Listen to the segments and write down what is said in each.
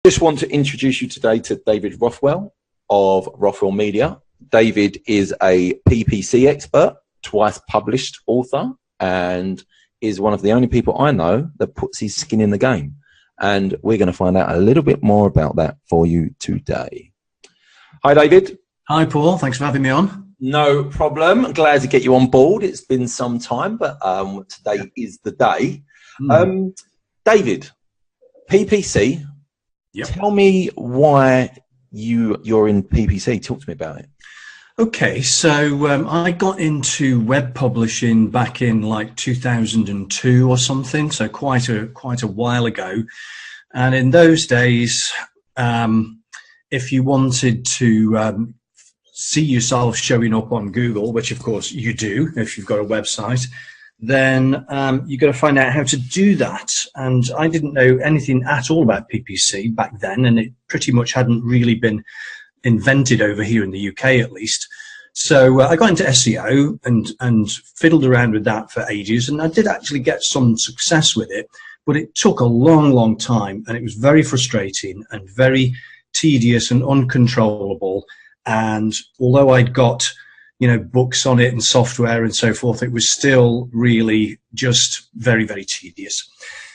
Just want to introduce you today to David Rothwell of Rothwell Media. David is a PPC expert, twice published author, and is one of the only people I know that puts his skin in the game. And we're going to find out a little bit more about that for you today. Hi, David. Hi, Paul. Thanks for having me on. No problem. Glad to get you on board. It's been some time, but today is the day. David, PPC. Yep. Tell me why you're in PPC. Talk to me about it. Okay, so I got into web publishing back in like 2002 or something, so quite a while ago. And in those days, if you wanted to see yourself showing up on Google, which of course you do if you've got a website, then you've got to find out how to do that. And I didn't know anything at all about PPC back then, and it pretty much hadn't really been invented over here in the UK at least. So I got into SEO and fiddled around with that for ages, and I did actually get some success with it, but it took a long time, and it was very frustrating and very tedious and uncontrollable. And although I'd got books on it and software and so forth, it was still really just very tedious.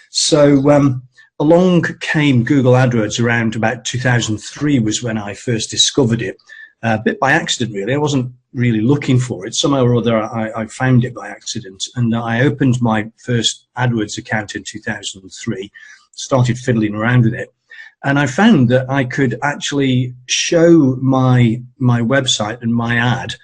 So along came Google Adwords around about 2003 was when I first discovered it, a bit by accident really. I wasn't really looking for it. Somehow or other I found it by accident, and I opened my first AdWords account in 2003, started fiddling around with it. And I found that I could actually show my website and my ad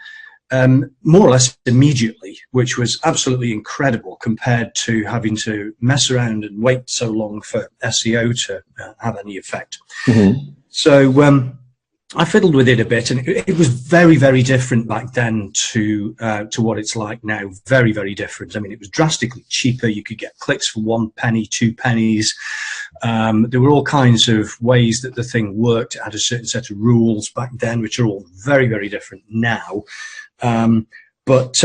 more or less immediately, which was absolutely incredible compared to having to mess around and wait so long for SEO to have any effect. Mm-hmm. So I fiddled with it a bit, and it was very different back then to what it's like now. Very different. I mean, it was drastically cheaper. You could get clicks for 1 penny, 2 pennies. There were all kinds of ways that the thing worked. It had a certain set of rules back then, which are all very different now. But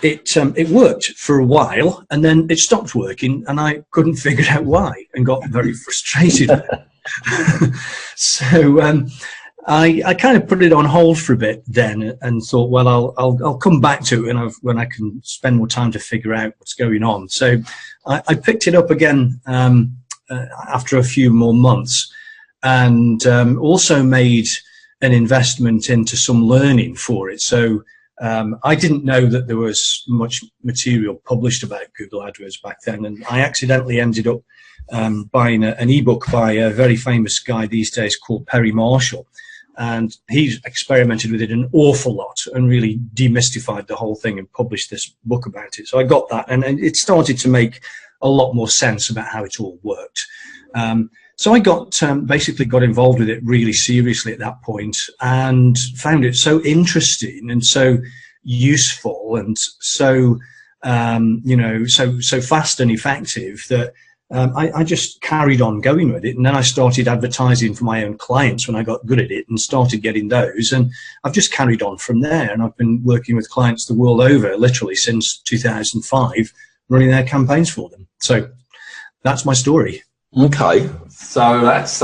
it worked for a while, and then it stopped working, and I couldn't figure out why, and got very frustrated with it. So I kind of put it on hold for a bit then, and thought, well, I'll come back to it when I can spend more time to figure out what's going on. So I picked it up again after a few more months, and also made an investment into some learning for it. So I didn't know that there was much material published about Google AdWords back then, and I accidentally ended up buying an ebook by a very famous guy these days called Perry Marshall, and he's experimented with it an awful lot and really demystified the whole thing and published this book about it. So I got that, and it started to make a lot more sense about how it all worked. So I basically got involved with it really seriously at that point, and found it so interesting and so useful and so so fast and effective that I just carried on going with it. And then I started advertising for my own clients when I got good at it and started getting those, and I've just carried on from there. And I've been working with clients the world over literally since 2005, running their campaigns for them. So that's my story. Okay, so that's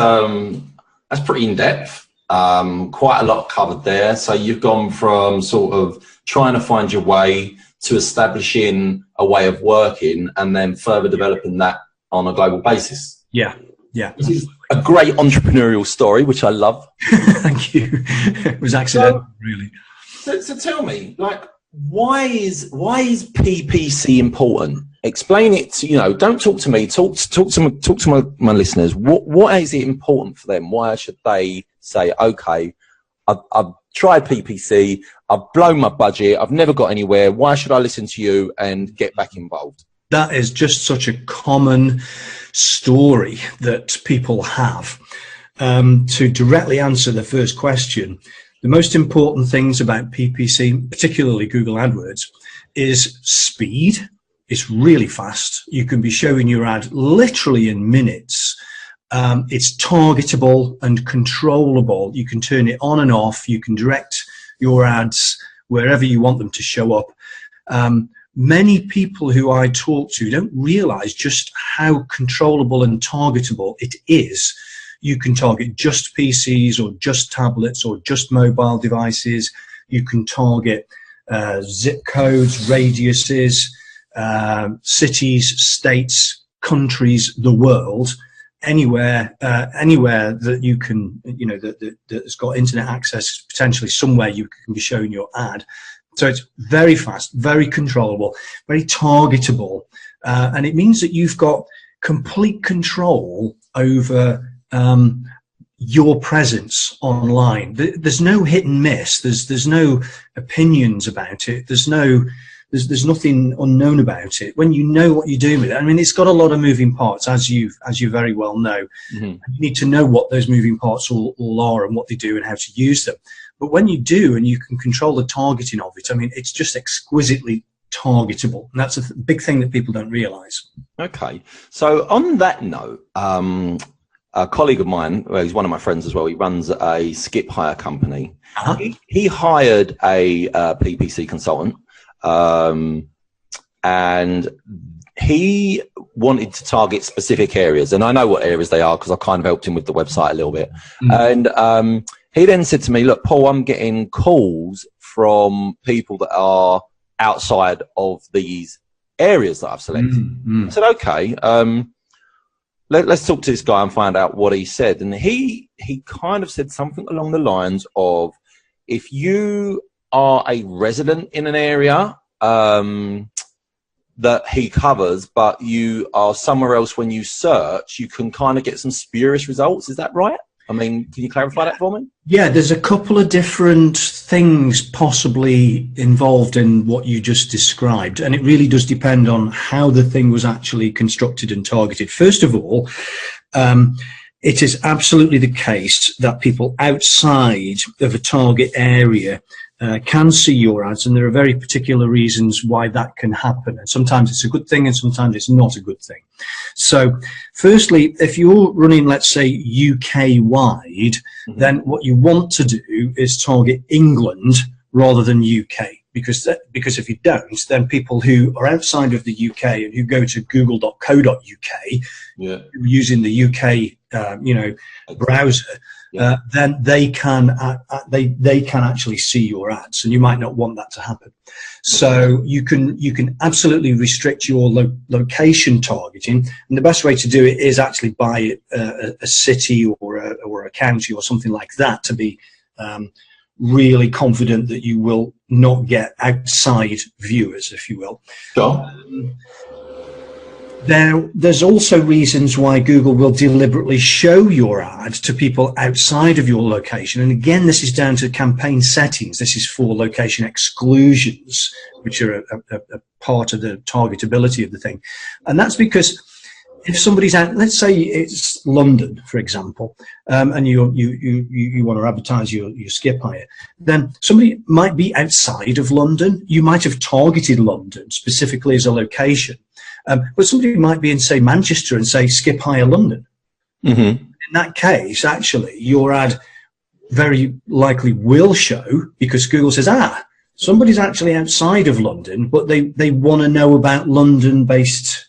pretty in depth. Quite a lot covered there. So you've gone from sort of trying to find your way to establishing a way of working, and then further developing that on a global basis. Yeah. This is a great entrepreneurial story, which I love. Thank you. It was accidental, really. So tell me, like, why is PPC important? Explain it to, don't talk to me, talk to my listeners. What is it important for them? Why should they say, okay, I've tried PPC, I've blown my budget, I've never got anywhere. Why should I listen to you and get back involved? That is just such a common story that people have. To directly answer the first question, the most important things about PPC, particularly Google AdWords, is speed. It's really fast. You can be showing your ad literally in minutes. It's targetable and controllable. You can turn it on and off. You can direct your ads wherever you want them to show up. Many people who I talk to don't realize just how controllable and targetable it is. You can target just PCs or just tablets or just mobile devices. You can target zip codes, radiuses, cities, states, countries, the world, anywhere that you can, that's got internet access, potentially somewhere you can be showing your ad. So it's very fast, very controllable, very targetable, and it means that you've got complete control over your presence online. There's no hit and miss. There's no opinions about it. There's nothing unknown about it. When you know what you're doing with it, I mean, it's got a lot of moving parts, as you very well know. You need to know what those moving parts all are and what they do and how to use them. But when you do, and you can control the targeting of it, I mean, it's just exquisitely targetable, and that's a big thing that people don't realize. Okay, so on that note, a colleague of mine, well, he's one of my friends as well, he runs a skip hire company. He hired a PPC consultant, and he wanted to target specific areas, and I know what areas they are because I kind of helped him with the website a little bit. And he then said to me, look, Paul, I'm getting calls from people that are outside of these areas that I've selected. I said, okay, let's talk to this guy and find out what he said. And he kind of said something along the lines of, if you are a resident in an area that he covers, but you are somewhere else when you search, you can kind of get some spurious results. Is that right? I mean, can you clarify that for me? Yeah, there's a couple of different things possibly involved in what you just described, and it really does depend on how the thing was actually constructed and targeted. First of all, it is absolutely the case that people outside of a target area can see your ads, and there are very particular reasons why that can happen. And sometimes it's a good thing and sometimes it's not a good thing. So firstly, if you're running, let's say, UK-wide, then what you want to do is target England rather than UK. Because if you don't, then people who are outside of the UK and who go to google.co.uk, using the UK browser, then they can actually see your ads, and you might not want that to happen. So you can absolutely restrict your location targeting, and the best way to do it is actually by a city or a county or something like that, to be really confident that you will not get outside viewers, if you will. Sure. There's also reasons why Google will deliberately show your ad to people outside of your location. And again, this is down to campaign settings. This is for location exclusions, which are a part of the targetability of the thing. And that's because if somebody's out, let's say it's London, for example, and you want to advertise your skip hire, then somebody might be outside of London. You might have targeted London specifically as a location. But somebody might be in, say, Manchester and say skip hire London. In that case, actually, your ad very likely will show, because Google says, somebody's actually outside of London, but they want to know about London-based,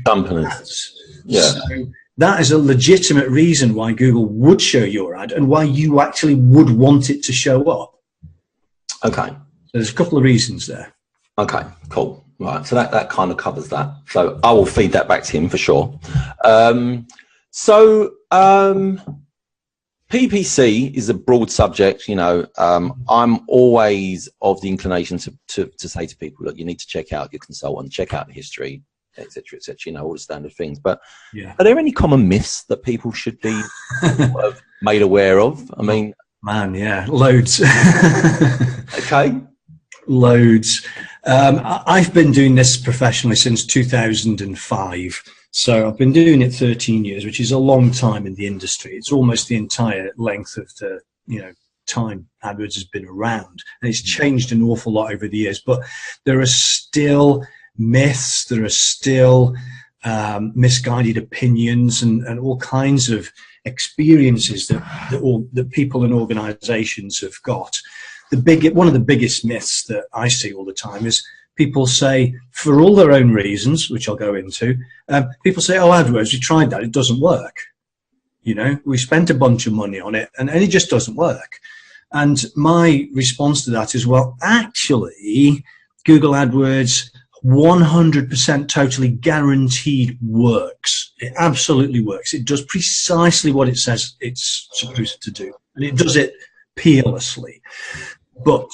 companies. Ads. Yeah. So that is a legitimate reason why Google would show your ad and why you actually would want it to show up. Okay. So there's a couple of reasons there. Okay, cool. Right, so that kind of covers that. So I will feed that back to him for sure. PPC is a broad subject. I'm always of the inclination to say to people, look, you need to check out your consultant, check out the history, etc., etc. All the standard things. But are there any common myths that people should be made aware of? I mean, loads. Okay. Loads. I've been doing this professionally since 2005. So I've been doing it 13 years, which is a long time in the industry. It's almost the entire length of the, time AdWords has been around. And it's changed an awful lot over the years. But there are still myths, there are still misguided opinions and all kinds of experiences that people and organizations have got. One of the biggest myths that I see all the time is people say, for all their own reasons, which I'll go into, people say, AdWords, we tried that, it doesn't work. You know, we spent a bunch of money on it and it just doesn't work. And my response to that is, well, actually, Google AdWords 100% totally guaranteed works. It absolutely works. It does precisely what it says it's supposed to do. And it does it peerlessly. But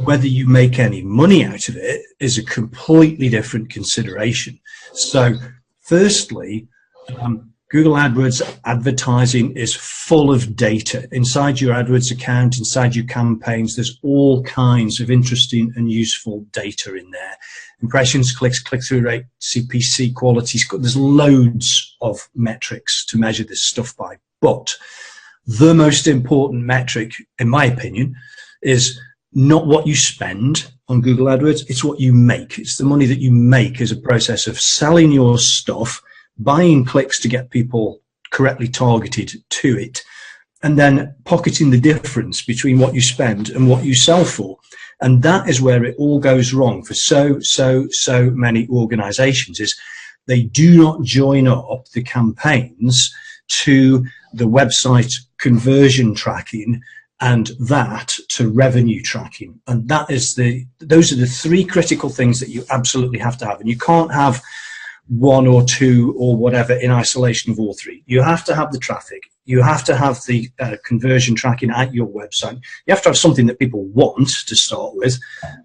whether you make any money out of it is a completely different consideration. So firstly, Google AdWords advertising is full of data. Inside your AdWords account, inside your campaigns, there's all kinds of interesting and useful data in there. Impressions, clicks, click-through rate, CPC, quality. There's loads of metrics to measure this stuff by. But the most important metric, in my opinion, is not what you spend on Google AdWords, it's what you make. It's the money that you make as a process of selling your stuff, buying clicks to get people correctly targeted to it, and then pocketing the difference between what you spend and what you sell for. And that is where it all goes wrong for so many organizations, is they do not join up the campaigns to the website conversion tracking and that to revenue tracking. And those are the three critical things that you absolutely have to have. And you can't have one or two or whatever in isolation of all three. You have to have the traffic. You have to have the conversion tracking at your website. You have to have something that people want to start with,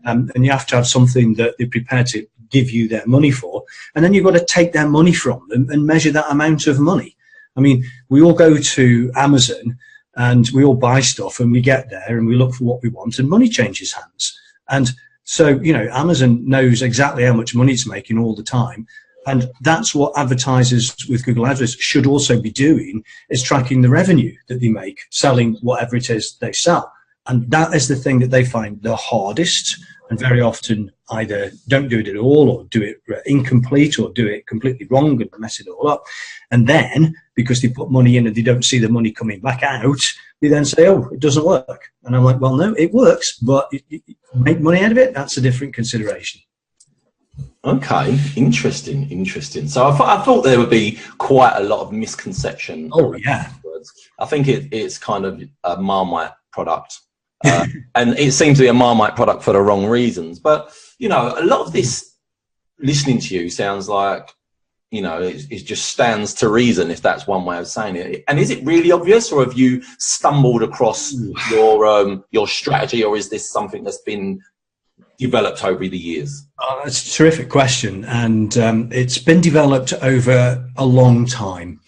and you have to have something that they're prepared to give you their money for. And then you've got to take their money from them and measure that amount of money. I mean, we all go to Amazon and we all buy stuff and we get there and we look for what we want and money changes hands. And so, you know, Amazon knows exactly how much money it's making all the time. And that's what advertisers with Google AdWords should also be doing, is tracking the revenue that they make, selling whatever it is they sell. And that is the thing that they find the hardest, and very often either don't do it at all or do it incomplete or do it completely wrong and mess it all up. And then, because they put money in and they don't see the money coming back out, they then say, oh, it doesn't work. And I'm like, well, no, it works, but make money out of it, that's a different consideration. Okay, interesting. So I thought there would be quite a lot of misconception. Oh, yeah. I think it's kind of a Marmite product. And it seems to be a Marmite product for the wrong reasons. But, you know, a lot of this, listening to you, sounds like, you know, it just stands to reason, if that's one way of saying it. And is it really obvious, or have you stumbled across your strategy, or is this something that's been developed over the years? Oh, that's a terrific question, and it's been developed over a long time.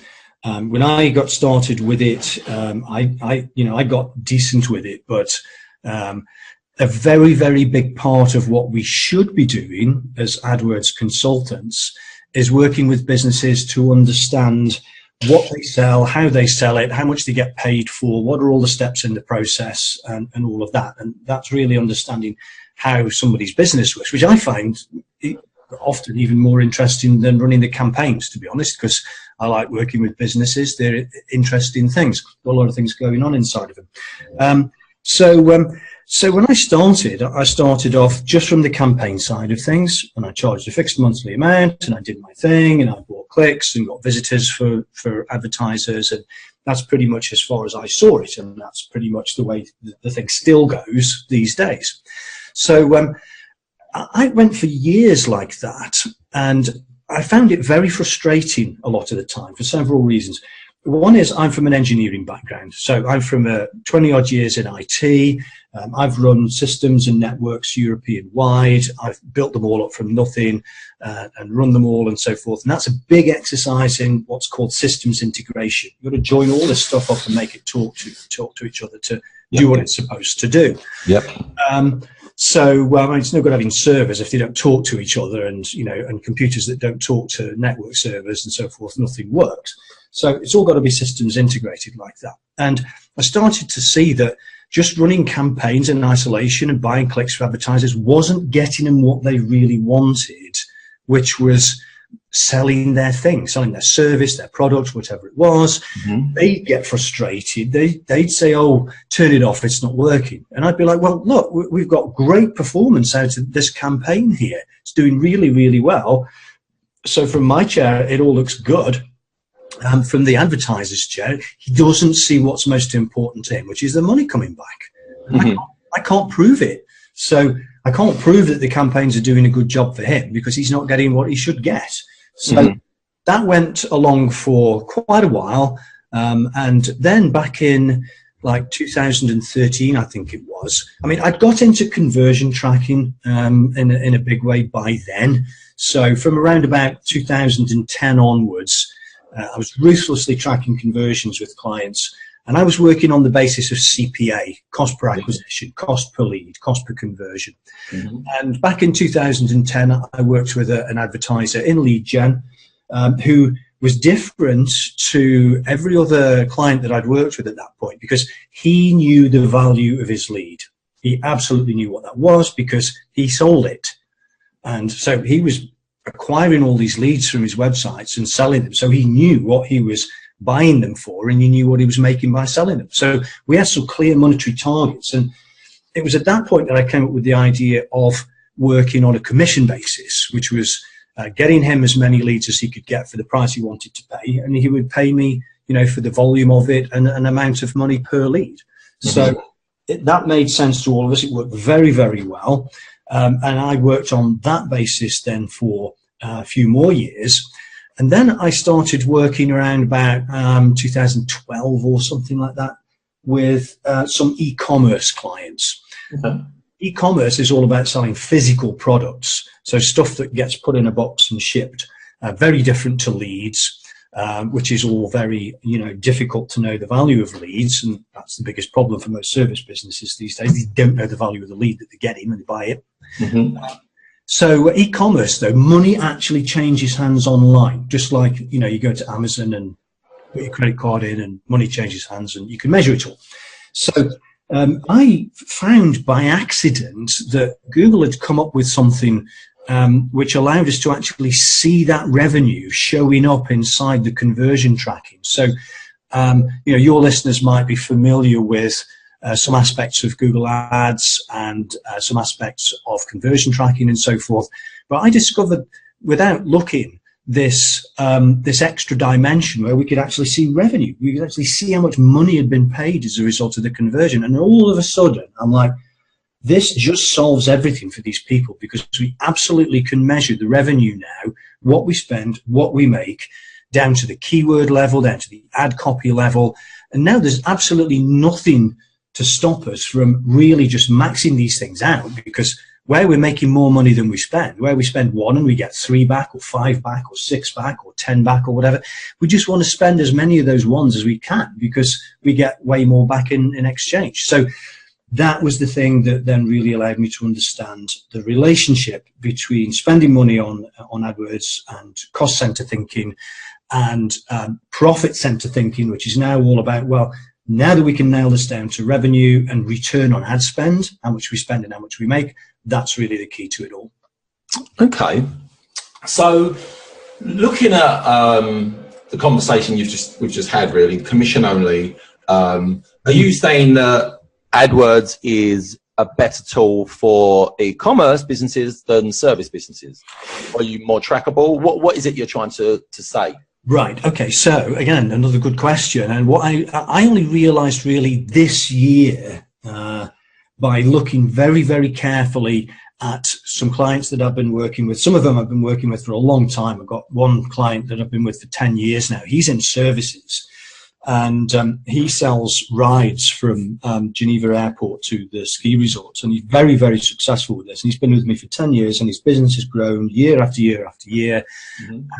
When I got started with it, I got decent with it, but a very, very big part of what we should be doing as AdWords consultants is working with businesses to understand what they sell, how they sell it, how much they get paid for, what are all the steps in the process, and all of that. And that's really understanding how somebody's business works, which I find often even more interesting than running the campaigns, to be honest, because I like working with businesses. They're interesting things, a lot of things going on inside of them. So when I started off just from the campaign side of things, and I charged a fixed monthly amount, and I did my thing, and I bought clicks and got visitors for advertisers, and that's pretty much as far as I saw it, and that's pretty much the way the thing still goes these days. So I went for years like that, and I found it very frustrating a lot of the time for several reasons. One is I'm from an engineering background, so I'm from 20 odd years in IT. I've run systems and networks European-wide. I've built them all up from nothing and run them all and so forth. And that's a big exercise in what's called systems integration. You've got to join all this stuff up and make it talk to each other to do what it's supposed to do. Yep. So it's no good having servers if they don't talk to each other, and and computers that don't talk to network servers and so forth. Nothing works. So it's all got to be systems integrated like that. And I started to see that just running campaigns in isolation and buying clicks for advertisers wasn't getting them what they really wanted, which was selling their thing, selling their service, their product, whatever it was. Mm-hmm. They'd get frustrated. They'd say, oh, turn it off, it's not working. And I'd be like, well, look, we've got great performance out of this campaign here. It's doing really, really well. So from my chair, it all looks good. from the advertiser's chair, he doesn't see what's most important to him, which is the money coming back. I can't prove it. So I can't prove that the campaigns are doing a good job for him because he's not getting what he should get. So that went along for quite a while. And then back in like 2013, I think it was. I mean, I'd got into conversion tracking in a big way by then. So from around about 2010 onwards, I was ruthlessly tracking conversions with clients, and I was working on the basis of CPA, cost per acquisition, cost per lead, cost per conversion. And back in 2010, I worked with an advertiser in lead gen who was different to every other client that I'd worked with at that point, because he knew the value of his lead. He absolutely knew what that was because he sold it. And so he was acquiring all these leads from his websites and selling them. So he knew what he was buying them for, and he knew what he was making by selling them. So we had some clear monetary targets. And it was at that point that I came up with the idea of working on a commission basis, which was getting him as many leads as he could get for the price he wanted to pay. And he would pay me, you know, for the volume of it and an amount of money per lead. So that made sense to all of us. It worked very, very well. And I worked on that basis then for a few more years. And then I started working around about 2012 or something like that with some e-commerce clients. E-commerce is all about selling physical products, so stuff that gets put in a box and shipped. Very different to leads, which is all very, you know, difficult to know the value of leads, and that's the biggest problem for most service businesses these days. They don't know the value of the lead that they're getting when they buy it. So e-commerce, though, money actually changes hands online, just like, you know, you go to Amazon and put your credit card in and money changes hands and you can measure it all. So I found by accident that Google had come up with something which allowed us to actually see that revenue showing up inside the conversion tracking. So, you know, your listeners might be familiar with some aspects of Google Ads and some aspects of conversion tracking and so forth. But I discovered, without looking, this extra dimension where we could actually see revenue. We could actually see how much money had been paid as a result of the conversion. And all of a sudden, I'm like, this just solves everything for these people, because we absolutely can measure the revenue now, what we spend, what we make, down to the keyword level, down to the ad copy level. And now there's absolutely nothing to stop us from really just maxing these things out, because where we're making more money than we spend, where we spend 1 and we get 3 back or 5 back or 6 back or 10 back or whatever, we just want to spend as many of those ones as we can because we get way more back in exchange. So that was the thing that then really allowed me to understand the relationship between spending money on AdWords and cost center thinking and profit center thinking, which is now all about, well, now that we can nail this down to revenue and return on ad spend, how much we spend and how much we make, that's really the key to it all. Okay. So looking at the conversation we've just had, really, commission only, are you saying that AdWords is a better tool for e-commerce businesses than service businesses? Are you more trackable? What is it you're trying to say? Right. Okay. So again, another good question. And what I only realized really this year by looking very, very carefully at some clients that I've been working with. Some of them I've been working with for a long time. I've got one client that I've been with for 10 years now. He's in services, and he sells rides from Geneva Airport to the ski resorts, and he's very, very successful with this. And he's been with me for 10 years, and his business has grown year after year after year,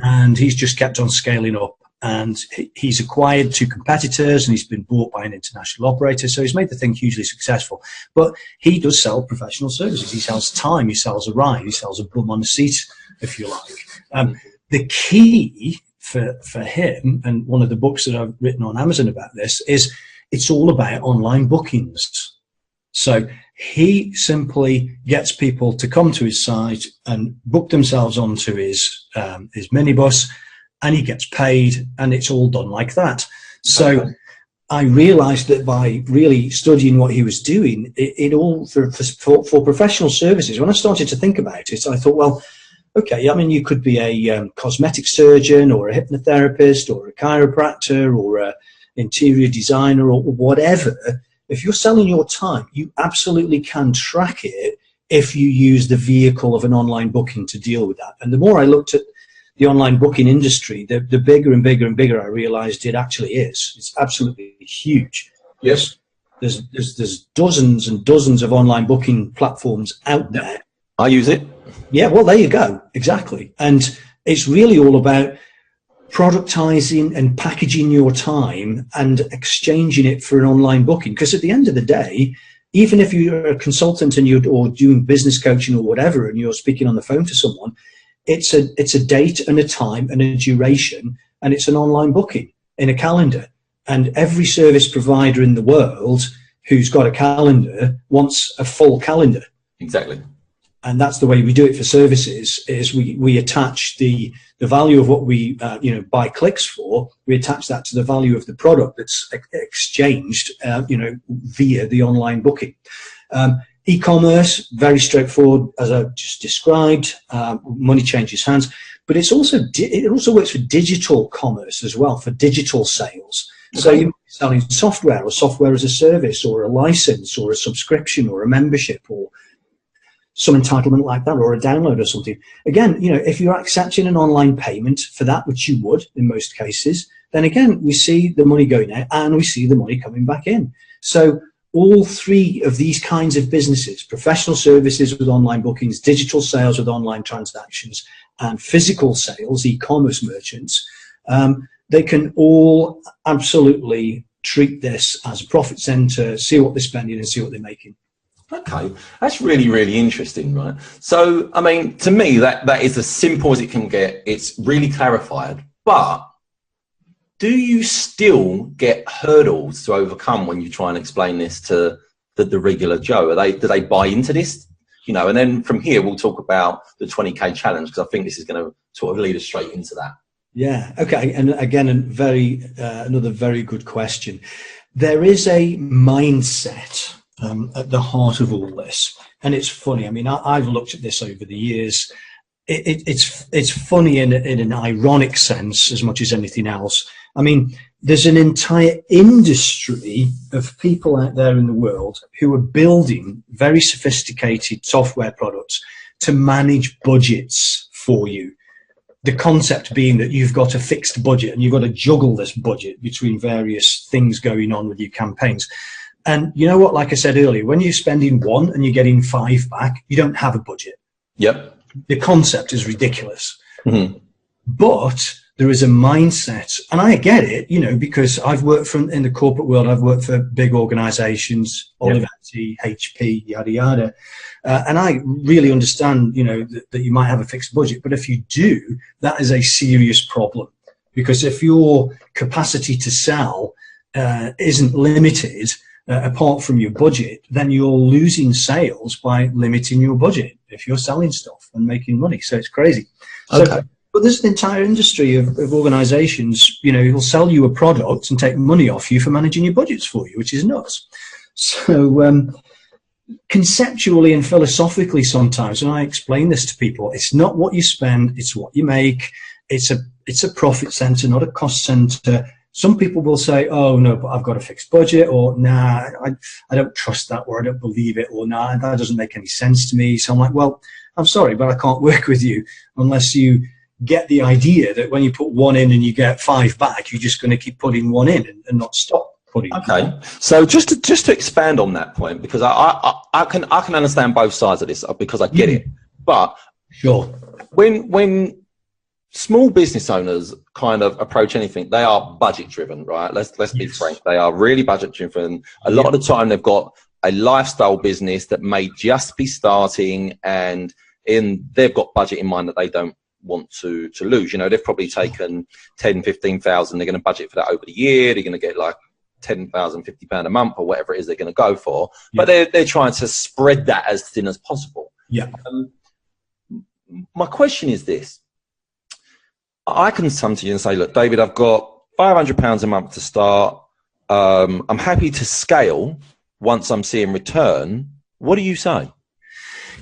and he's just kept on scaling up. And he's acquired 2 competitors, and he's been bought by an international operator. So he's made the thing hugely successful. But he does sell professional services. He sells time. He sells a ride. He sells a bum on a seat, if you like. The key for him, and one of the books that I've written on Amazon about this, is it's all about online bookings. So he simply gets people to come to his site and book themselves onto his minibus, and he gets paid, and it's all done like that. So I realized that by really studying what he was doing, it all for professional services, when I started to think about it, I thought, well, okay, I mean, you could be a cosmetic surgeon or a hypnotherapist or a chiropractor or a interior designer or whatever. If you're selling your time, you absolutely can track it if you use the vehicle of an online booking to deal with that. And the more I looked at the online booking industry, the bigger and bigger and bigger I realized it actually is. It's absolutely huge. Yes. There's dozens and dozens of online booking platforms out there. I use it. Yeah, well, there you go. Exactly. And it's really all about productizing and packaging your time and exchanging it for an online booking. Because at the end of the day, even if you're a consultant and or doing business coaching or whatever, and you're speaking on the phone to someone, it's a date and a time and a duration, and it's an online booking in a calendar. And every service provider in the world who's got a calendar wants a full calendar. Exactly. And that's the way we do it for services, is we attach the value of what we buy clicks for. We attach that to the value of the product that's exchanged via the online booking. E-commerce, very straightforward, as I just described. Money changes hands, but it also works for digital commerce as well, for digital sales. Okay. So you're selling software or software as a service or a license or a subscription or a membership or some entitlement like that, or a download or something. Again, if you're accepting an online payment for that, which you would in most cases, then again, we see the money going out and we see the money coming back in. So all three of these kinds of businesses, professional services with online bookings, digital sales with online transactions, and physical sales, e-commerce merchants, they can all absolutely treat this as a profit center, see what they're spending and see what they're making. Okay, that's really, really interesting, right? So, I mean, to me, that is as simple as it can get. It's really clarified. But do you still get hurdles to overcome when you try and explain this to the regular Joe? Do they buy into this? And then from here, we'll talk about the 20K challenge, because I think this is going to sort of lead us straight into that. Yeah. Okay. And again, another very good question. There is a mindset at the heart of all this, and it's funny. I mean, I've looked at this over the years. It's funny in an ironic sense as much as anything else. I mean, there's an entire industry of people out there in the world who are building very sophisticated software products to manage budgets for you. The concept being that you've got a fixed budget and you've got to juggle this budget between various things going on with your campaigns. And you know what, like I said earlier, when you're spending 1 and you're getting 5 back, you don't have a budget. Yep. The concept is ridiculous. Mm-hmm. But there is a mindset, and I get it, because I've worked in the corporate world, I've worked for big organizations, Olivetti, HP, yada, yada. And I really understand, that you might have a fixed budget, but if you do, that is a serious problem. Because if your capacity to sell isn't limited, apart from your budget, then you're losing sales by limiting your budget if you're selling stuff and making money. So it's crazy. Okay. But there's an entire industry of organizations, who'll sell you a product and take money off you for managing your budgets for you, which is nuts. So conceptually and philosophically sometimes, when I explain this to people, it's not what you spend, it's what you make. It's a profit center, not a cost center. Some people will say, oh, no, but I've got a fixed budget, or nah, I don't trust that, or I don't believe it, or nah, that doesn't make any sense to me. So I'm like, well, I'm sorry, but I can't work with you unless you get the idea that when you put 1 in and you get 5 back, you're just going to keep putting 1 in and not stop putting. Okay. So just to expand on that point, because I can understand both sides of this, because I get it. But sure, when small business owners kind of approach anything, they are budget driven, right? Let's be frank. They are really budget driven. A lot of the time they've got a lifestyle business that may just be starting, and they've got budget in mind that they don't want to lose. They've probably taken 10, 15,000. They're going to budget for that over the year. They're going to get like 10,000, £50 a month or whatever it is they're going to go for. Yeah. But they're trying to spread that as thin as possible. Yeah. My question is this. I can come to you and say, look, David, I've got £500 a month to start. I'm happy to scale once I'm seeing return. What do you say?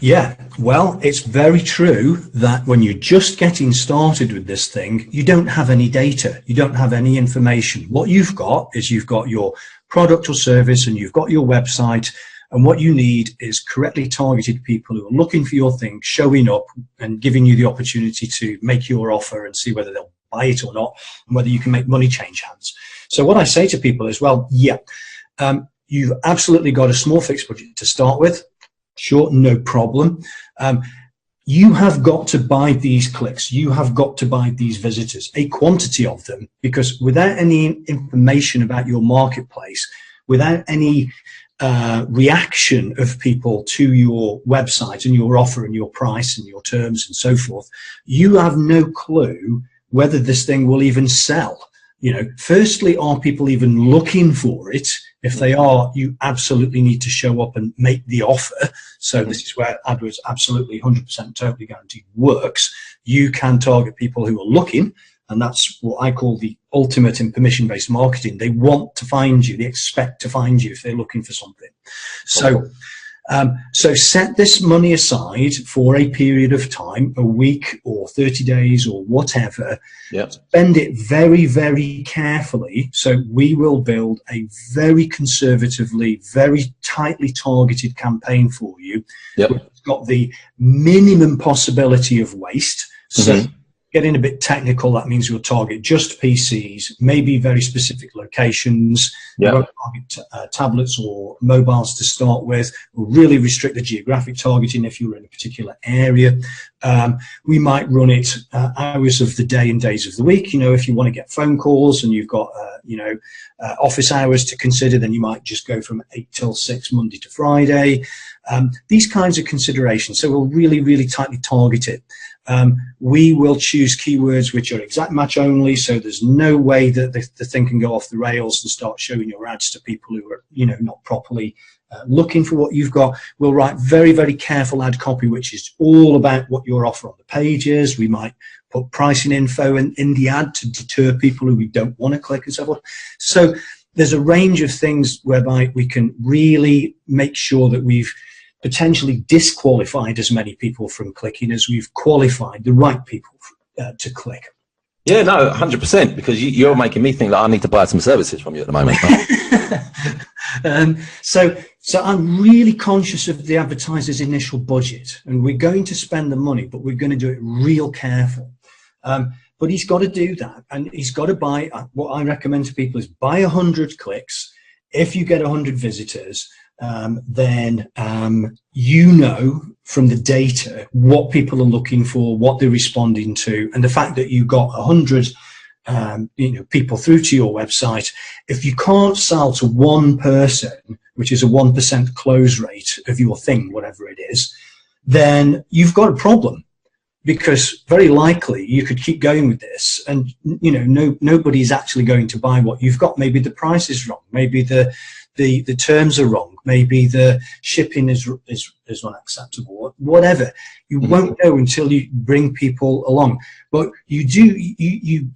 Yeah, well, it's very true that when you're just getting started with this thing, you don't have any data, you don't have any information. What you've got is you've got your product or service and you've got your website, and what you need is correctly targeted people who are looking for your thing, showing up and giving you the opportunity to make your offer and see whether they'll buy it or not, and whether you can make money change hands. So what I say to people is, well, yeah, you've absolutely got a small fixed budget to start with. Sure, no problem. You have got to buy these clicks. You have got to buy these visitors, a quantity of them, because without any information about your marketplace, without any reaction of people to your website and your offer and your price and your terms and so forth, you have no clue whether this thing will even sell. You know, firstly, are people even looking for it? If they are, you absolutely need to show up and make the offer. So this is where AdWords absolutely 100% totally guaranteed works. You can target people who are looking, and that's what I call the ultimate in permission-based marketing. They want to find you. They expect to find you if they're looking for something. So, so set this money aside for a period of time, a week or 30 days or whatever. Yep. Spend it very, very carefully. So we will build a very conservatively, very tightly targeted campaign for you. Yep. It's got the minimum possibility of waste. So getting a bit technical, that means you'll target just PCs, maybe very specific locations. Yep. You won't target tablets or mobiles to start with. We'll really restrict the geographic targeting if you're in a particular area. We might run it hours of the day and days of the week. You know, if you want to get phone calls and you've got, office hours to consider, then you might just go from 8 till 6, Monday to Friday. These kinds of considerations. So we'll really, really tightly target it. We will choose keywords which are exact match only, so there's no way that the thing can go off the rails and start showing your ads to people who are, you know, not properly looking for what you've got. We'll write very, very careful ad copy, which is all about what your offer on the page is. We might put pricing info in the ad to deter people who we don't want to click and so forth. So there's a range of things whereby we can really make sure that we've potentially disqualified as many people from clicking as we've qualified the right people to click. Yeah, no, 100%, because you're making me think that I need to buy some services from you at the moment. So I'm really conscious of the advertiser's initial budget, and we're going to spend the money, but we're going to do it real careful. But he's got to do that, and he's got to buy, what I recommend to people is buy 100 clicks. If you get 100 visitors, then you know from the data what people are looking for, what they're responding to, and the fact that you got 100 people through to your website. If you can't sell to one person, which is a 1% close rate of your thing, whatever it is, then you've got a problem, because very likely you could keep going with this and nobody's actually going to buy what you've got. Maybe the price is wrong, maybe the terms are wrong, maybe the shipping is unacceptable, whatever. You won't know until you bring people along. But you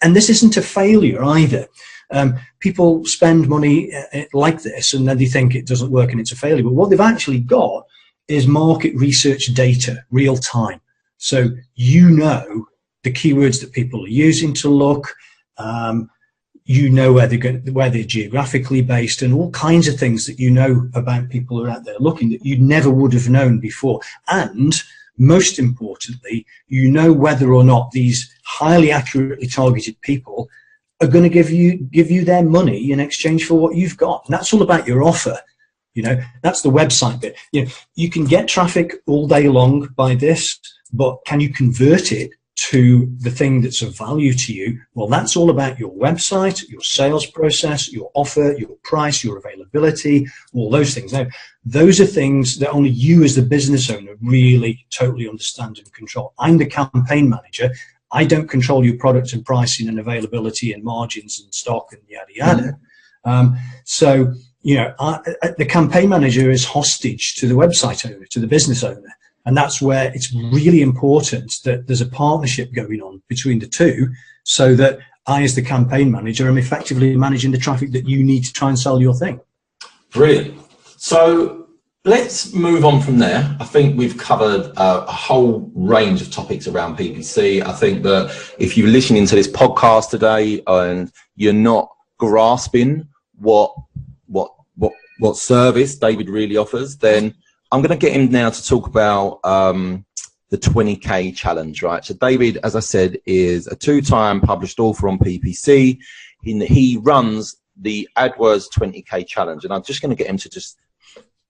and this isn't a failure either. People spend money like this and then they think it doesn't work and it's a failure. But what they've actually got is market research data, real time. So you know the keywords that people are using to look, you know where they're geographically based, and all kinds of things that you know about people who are out there looking that you never would have known before. And most importantly, you know whether or not these highly accurately targeted people are going to give you their money in exchange for what you've got. And that's all about your offer. You know, that's the website bit. You know, you can get traffic all day long by this, but can you convert it to the thing that's of value to you? Well, that's all about your website, your sales process, your offer, your price, your availability, all those things. Now, those are things that only you as the business owner really totally understand and control. I'm the campaign manager. I don't control your product and pricing and availability and margins and stock and yada yada. So, you know, the campaign manager is hostage to the website owner, to the business owner. And that's where it's really important that there's a partnership going on between the two, so that I, as the campaign manager, am effectively managing the traffic that you need to try and sell your thing. Brilliant. So let's move on from there. I think we've covered a whole range of topics around PPC. I think that if you're listening to this podcast today and you're not grasping what service David really offers, then I'm going to get him now to talk about the 20K challenge, right? So David, as I said, is a 2-time published author on PPC. He runs the AdWords 20K challenge, and I'm just going to get him to just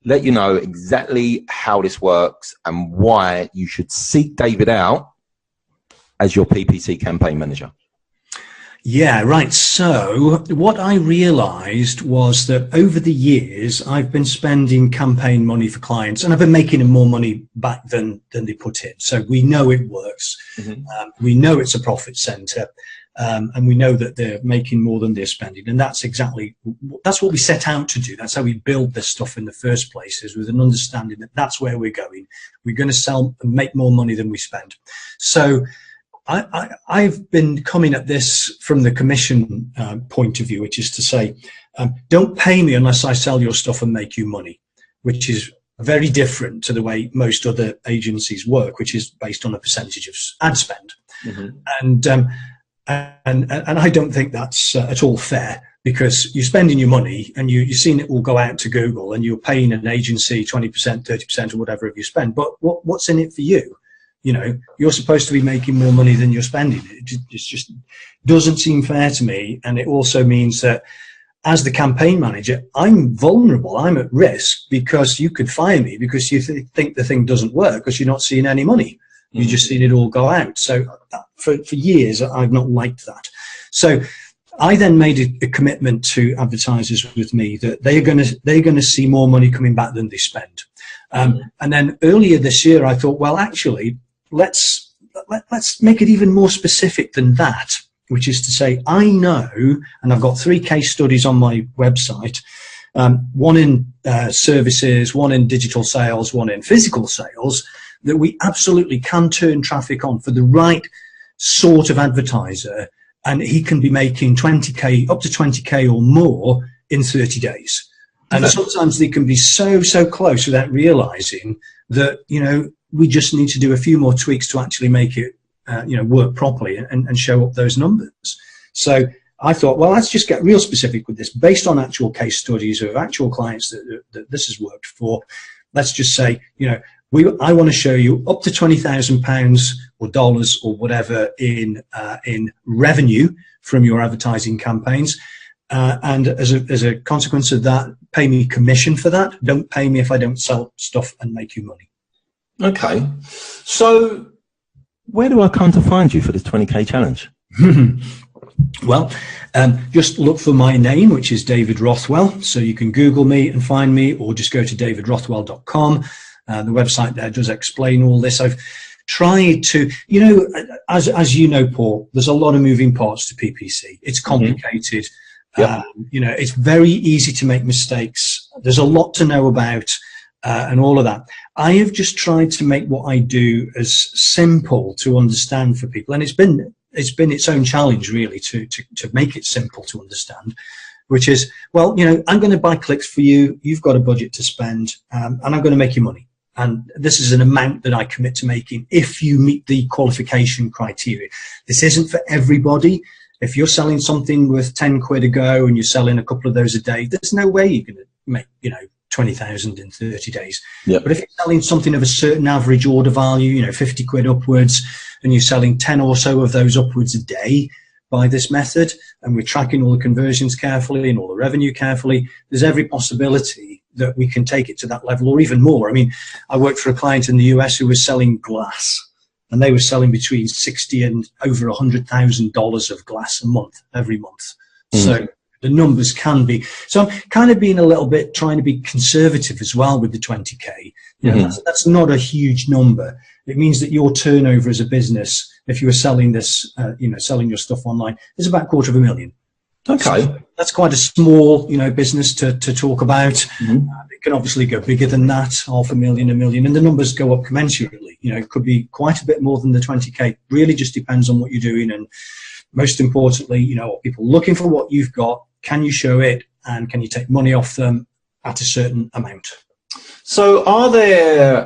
let you know exactly how this works and why you should seek David out as your PPC campaign manager. Yeah, right. So what I realized was that over the years, I've been spending campaign money for clients, and I've been making them more money back than they put in. So we know it works. We know it's a profit center. And we know that they're making more than they're spending. And that's what we set out to do. That's how we build this stuff in the first place, is with an understanding that that's where we're going. We're going to sell and make more money than we spend. So I've been coming at this from the commission point of view, which is to say, don't pay me unless I sell your stuff and make you money, which is very different to the way most other agencies work, which is based on a percentage of ad spend. And I don't think that's at all fair, because you're spending your money and you've seen it all go out to Google, and you're paying an agency 20%, 30% or whatever of you spend. But what's in it for you? You know, you're supposed to be making more money than you're spending. It just doesn't seem fair to me. And it also means that as the campaign manager, I'm vulnerable. I'm at risk, because you could fire me because you think the thing doesn't work because you're not seeing any money. You've just seen it all go out. So for years, I've not liked that. So I then made a commitment to advertisers with me that they're going to see more money coming back than they spend. And then earlier this year, I thought, well, actually, let's make it even more specific than that, which is to say, I know, and I've got 3 case studies on my website, one in services, one in digital sales, one in physical sales, that we absolutely can turn traffic on for the right sort of advertiser, and he can be making 20K, up to 20K or more in 30 days. And sometimes they can be so close without realizing that, you know, we just need to do a few more tweaks to actually make it, work properly and show up those numbers. So I thought, well, let's just get real specific with this based on actual case studies of actual clients that this has worked for. Let's just say, you know, I want to show you up to £20,000 or dollars or whatever in revenue from your advertising campaigns, and as a consequence of that, pay me commission for that. Don't pay me if I don't sell stuff and make you money. Okay, so where do I come to find you for this 20K challenge? Well, just look for my name, which is David Rothwell. So you can Google me and find me, or just go to davidrothwell.com. The website there does explain all this. I've tried to, you know, as you know, Paul, there's a lot of moving parts to PPC. It's complicated. Yep. You know, it's very easy to make mistakes. There's a lot to know about and all of that. I have just tried to make what I do as simple to understand for people. And it's been its own challenge, really, to make it simple to understand, which is, well, you know, I'm going to buy clicks for you. You've got a budget to spend, and I'm going to make you money. And this is an amount that I commit to making if you meet the qualification criteria. This isn't for everybody. If you're selling something worth 10 quid a go and you're selling a couple of those a day, there's no way you're going to make, you know, 20,000 in 30 days. Yep. But if you're selling something of a certain average order value, you know, 50 quid upwards, and you're selling 10 or so of those upwards a day by this method, and we're tracking all the conversions carefully and all the revenue carefully, there's every possibility that we can take it to that level or even more. I mean, I worked for a client in the US who was selling glass, and they were selling between $60,000 and over $100,000 of glass a month, every month. So the numbers can be. So I'm kind of being a little bit trying to be conservative as well with the 20K. You know, that's not a huge number. It means that your turnover as a business, if you were selling this, you know, selling your stuff online, is about $250,000. Okay. So that's quite a small, you know, business to talk about. It can obviously go bigger than that, $500,000, $1 million, and the numbers go up commensurately. You know, it could be quite a bit more than the 20K. Really just depends on what you're doing. And most importantly, you know, people looking for what you've got, can you show it, and can you take money off them at a certain amount? So are there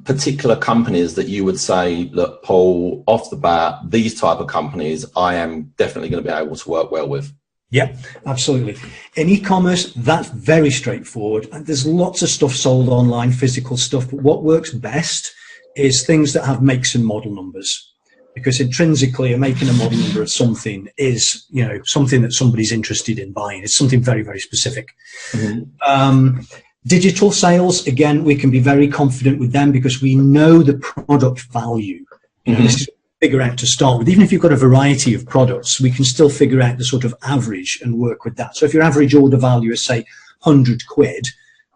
particular companies that you would say, look, Paul, off the bat, these type of companies, I am definitely going to be able to work well with? Yeah, absolutely. In e-commerce, that's very straightforward. And there's lots of stuff sold online, physical stuff, but what works best is things that have makes and model numbers. Because intrinsically, a make and a model number of something is, something that somebody's interested in buying. It's something very, very specific. Mm-hmm. Digital sales, again, we can be very confident with them because we know the product value. Mm-hmm. This is figure out to start with. Even if you've got a variety of products, we can still figure out the sort of average and work with that. So if your average order value is, say, 100 quid,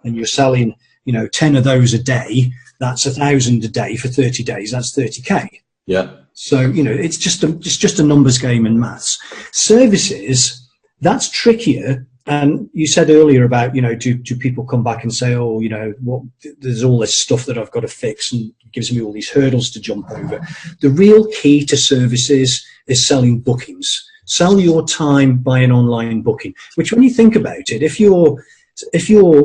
and you're selling, 10 of those a day, that's 1,000 a day for 30 days. That's 30K. Yeah. So, it's just a numbers game and maths. Services, that's trickier. And you said earlier about, do people come back and say, oh, there's all this stuff that I've got to fix and it gives me all these hurdles to jump over. The real key to services is selling bookings. Sell your time by an online booking, which when you think about it, if you're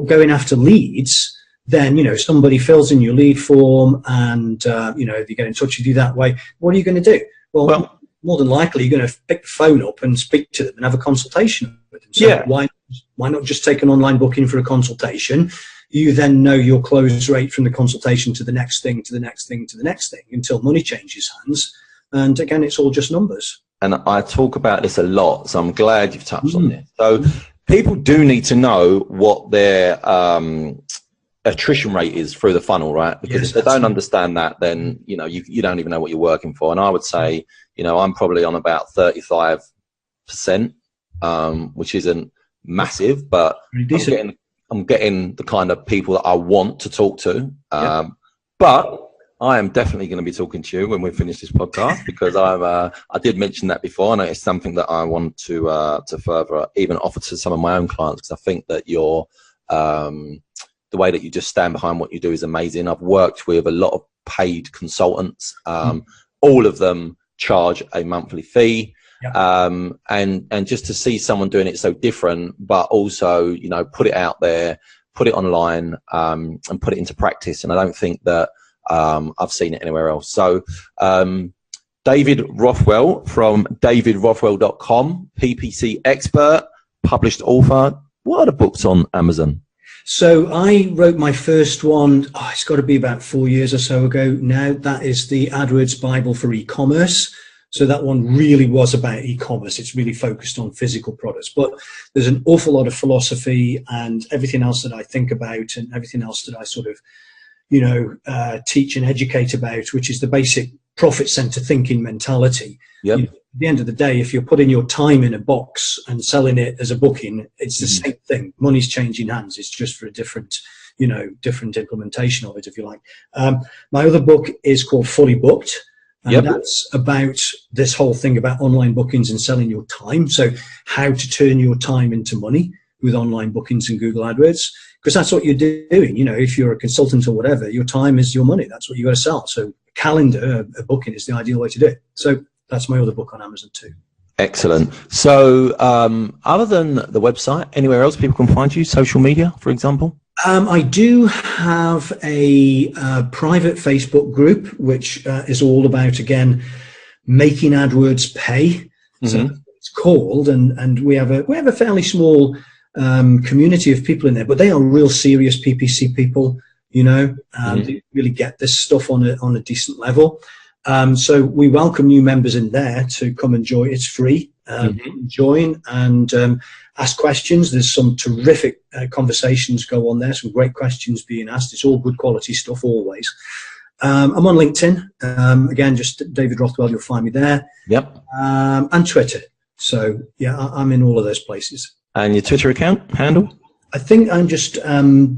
going after leads, then, somebody fills in your lead form and, they get in touch with you that way. What are you going to do? Well, more than likely, you're going to pick the phone up and speak to them and have a consultation with them. So yeah. Why not just take an online booking for a consultation? You then know your close rate from the consultation to the next thing, to the next thing, to the next thing until money changes hands. And again, it's all just numbers. And I talk about this a lot, so I'm glad you've touched on this. So people do need to know what their attrition rate is through the funnel, right? Because if they don't understand that, then you don't even know what you're working for. And I would say, I'm probably on about 35%, which isn't massive, but I'm getting the kind of people that I want to talk to. But I am definitely going to be talking to you when we finish this podcast because I did mention that before, and it's something that I want to further even offer to some of my own clients because I think that the way that you just stand behind what you do is amazing. I've worked with a lot of paid consultants. All of them charge a monthly fee. And just to see someone doing it so different, but also, put it out there, put it online, and put it into practice. And I don't think that I've seen it anywhere else. So David Rothwell from davidrothwell.com, PPC expert, published author. What are the books on Amazon? So I wrote my first one, it's got to be about 4 years or so ago now. That is the AdWords Bible for e-commerce. So that one really was about e-commerce. It's really focused on physical products. But there's an awful lot of philosophy and everything else that I think about and everything else that I sort of, teach and educate about, which is the basic profit center thinking mentality. Yep. At the end of the day, if you're putting your time in a box and selling it as a booking, it's the same thing. Money's changing hands. It's just for a different implementation of it, if you like. My other book is called Fully Booked. And that's about this whole thing about online bookings and selling your time. So how to turn your time into money with online bookings and Google AdWords, because that's what you're doing. If you're a consultant or whatever, your time is your money. That's what you got to sell. So a calendar, a booking is the ideal way to do it. So that's my other book on Amazon too. Excellent. So other than the website, anywhere else people can find you, social media, for example? I do have a private Facebook group, which is all about, again, making AdWords pay. So it's called, and we have a fairly small community of people in there, but they are real serious PPC people. They really get this stuff on a decent level. So we welcome new members in there to come and join. It's free. Join and ask questions. There's some terrific conversations go on there, some great questions being asked. It's all good quality stuff always. I'm on LinkedIn. Again, just David Rothwell, you'll find me there. And Twitter. So, I'm in all of those places. And your Twitter account handle? I think I'm just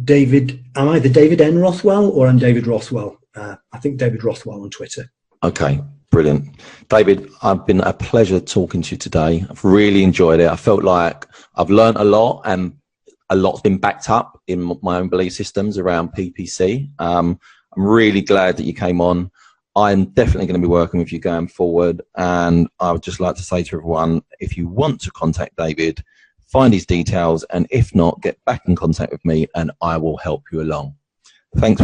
David. I'm either David N. Rothwell or I'm David Rothwell. I think David Rothwell on Twitter. Okay, brilliant. David, I've been a pleasure talking to you today. I've really enjoyed it. I felt like I've learned a lot and a lot's been backed up in my own belief systems around PPC. I'm really glad that you came on. I'm definitely going to be working with you going forward. And I would just like to say to everyone, if you want to contact David, find his details. And if not, get back in contact with me and I will help you along. Thanks.